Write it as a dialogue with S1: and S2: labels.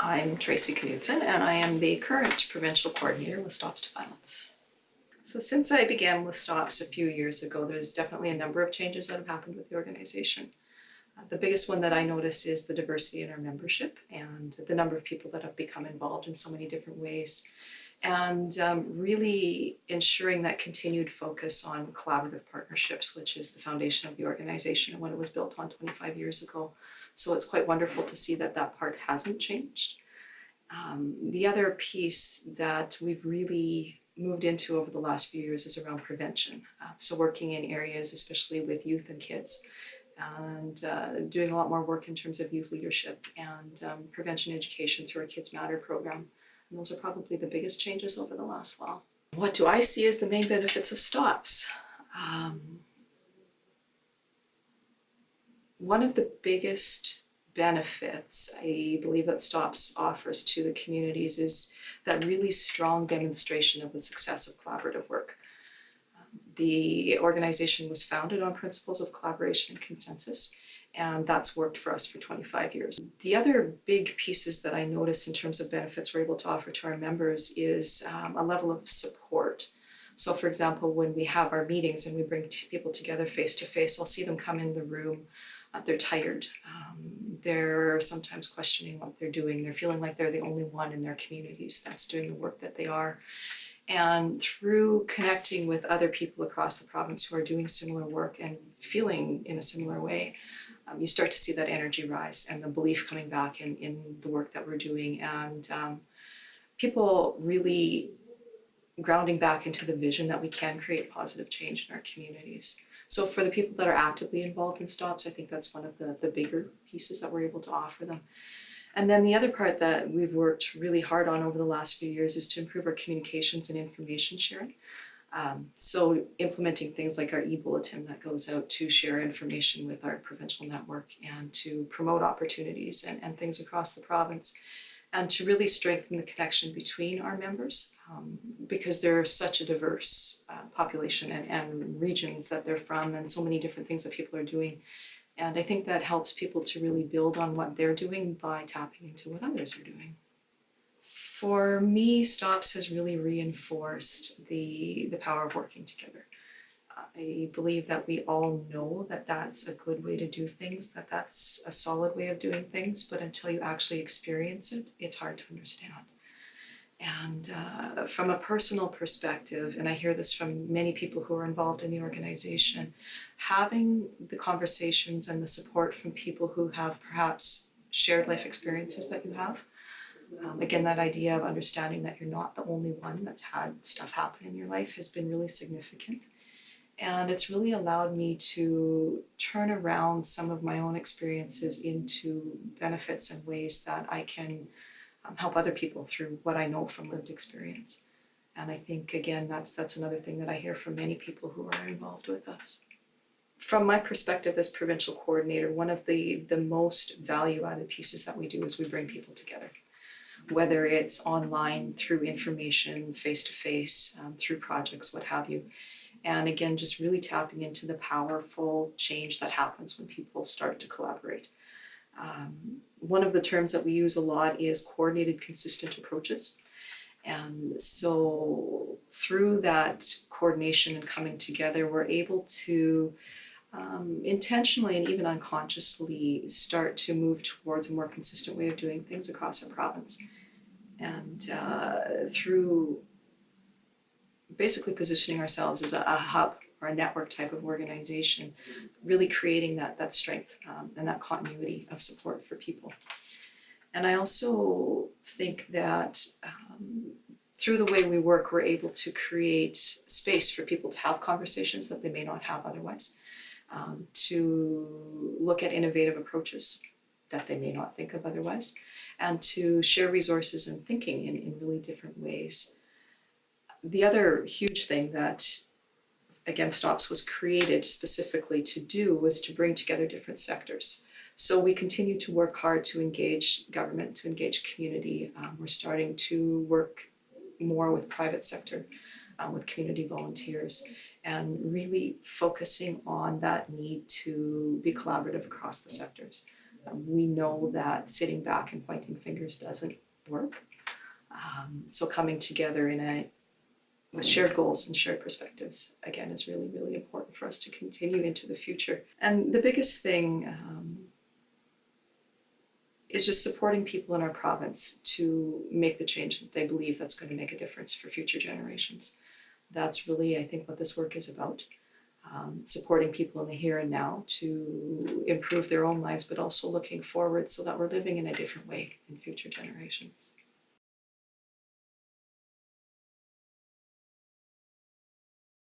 S1: I'm Tracy Knutson, and I am the current provincial coordinator with Stops to Violence. So since I began with Stops a few years ago, there's definitely a number of changes that have happened with the organization. The biggest one that I notice is the diversity in our membership and the number of people that have become involved in so many different ways, and really ensuring that continued focus on collaborative partnerships, which is the foundation of the organization and what it was built on 25 years ago. So it's quite wonderful to see that that part hasn't changed. The other piece that we've really moved into over the last few years is around prevention. So working in areas, especially with youth and kids, and doing a lot more work in terms of youth leadership and prevention education through our Kids Matter program. And those are probably the biggest changes over the last while. What do I see as the main benefits of Stops? One of the biggest benefits I believe that Stops offers to the communities is that really strong demonstration of the success of collaborative work. The organization was founded on principles of collaboration and consensus, and that's worked for us for 25 years. The other big pieces that I notice in terms of benefits we're able to offer to our members is a level of support. So for example, when we have our meetings and we bring people together face to face, I'll see them come in the room. They're tired. They're sometimes questioning what they're doing. They're feeling like they're the only one in their communities that's doing the work that they are. And through connecting with other people across the province who are doing similar work and feeling in a similar way, you start to see that energy rise and the belief coming back in the work that we're doing, and people really grounding back into the vision that we can create positive change in our communities. So for the people that are actively involved in Stops, I think that's one of the bigger pieces that we're able to offer them. And then the other part that we've worked really hard on over the last few years is to improve our communications and information sharing. So implementing things like our e-bulletin that goes out to share information with our provincial network and to promote opportunities and things across the province, and to really strengthen the connection between our members, because they're such a diverse population and regions that they're from, and so many different things that people are doing. And I think that helps people to really build on what they're doing by tapping into what others are doing. For me, Stops has really reinforced the power of working together. I believe that we all know that that's a good way to do things, that that's a solid way of doing things, but until you actually experience it, it's hard to understand. And from a personal perspective, and I hear this from many people who are involved in the organization, having the conversations and the support from people who have perhaps shared life experiences that you have, again, that idea of understanding that you're not the only one that's had stuff happen in your life has been really significant. And it's really allowed me to turn around some of my own experiences into benefits and ways that I can help other people through what I know from lived experience. And I think, again, that's another thing that I hear from many people who are involved with us. From my perspective as provincial coordinator, one of the most value-added pieces that we do is we bring people together. Whether it's online, through information, face-to-face, through projects, what have you. And again, just really tapping into the powerful change that happens when people start to collaborate. One of the terms that we use a lot is coordinated, consistent approaches. And so through that coordination and coming together, we're able to intentionally and even unconsciously start to move towards a more consistent way of doing things across our province. And through basically positioning ourselves as a hub or a network type of organization, really creating that strength and that continuity of support for people. And I also think that through the way we work, we're able to create space for people to have conversations that they may not have otherwise, to look at innovative approaches that they may not think of otherwise, and to share resources and thinking in really different ways. The other huge thing that, again, Stops was created specifically to do was to bring together different sectors. So we continue to work hard to engage government, to engage community. We're starting to work more with private sector, with community volunteers, and really focusing on that need to be collaborative across the sectors. We know that sitting back and pointing fingers doesn't work. So coming together with shared goals and shared perspectives, again, is really, really important for us to continue into the future. And the biggest thing is just supporting people in our province to make the change that they believe that's going to make a difference for future generations. That's really, I think, what this work is about. Supporting people in the here and now to improve their own lives, but also looking forward so that we're living in a different way in future generations.